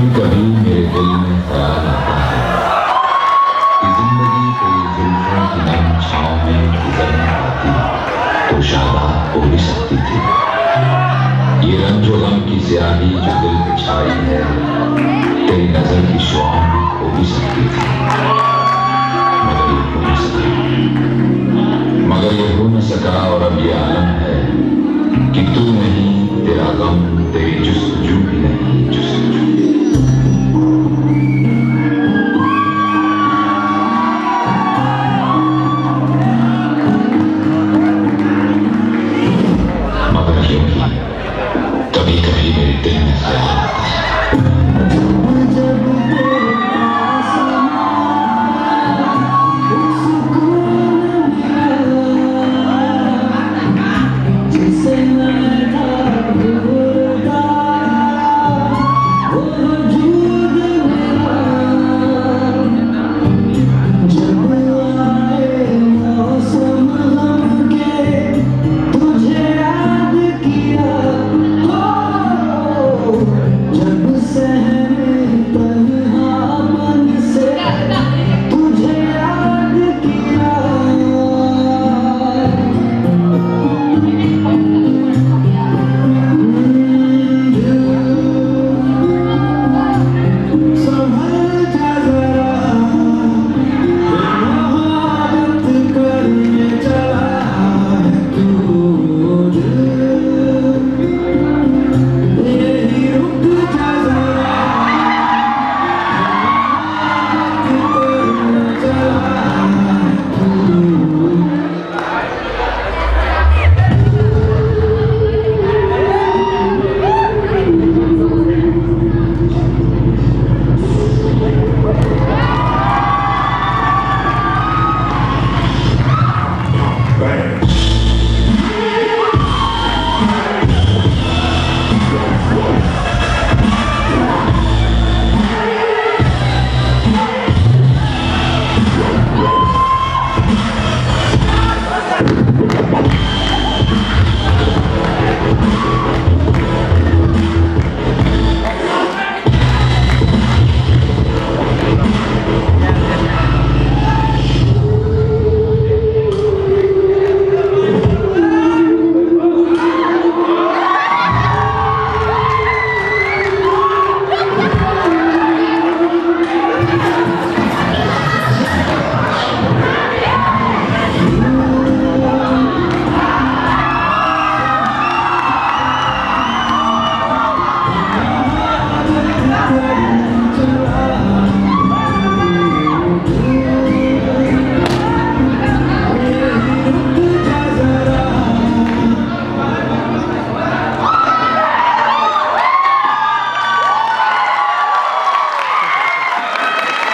कभी मेरे दिल में ख्याल आता है कि जिंदगी तेरी जुल्फों की नम छाँव में गुजर न पाती तो शायद हो भी सकती थी। ये रंजो गम की स्याही जो दिल पे छाई है तेरी नजर की शुआओं भी खो भी सकती थी, मगर ये हो न सका। मगर ये हो न सका और अब ये आलम है कि तू नहीं, तेरा गम, तेरी जुस्तजू भी नहीं, जुस्तजू। मगर यूं ही कभी कभी मेरे दिल में ख्याल आता है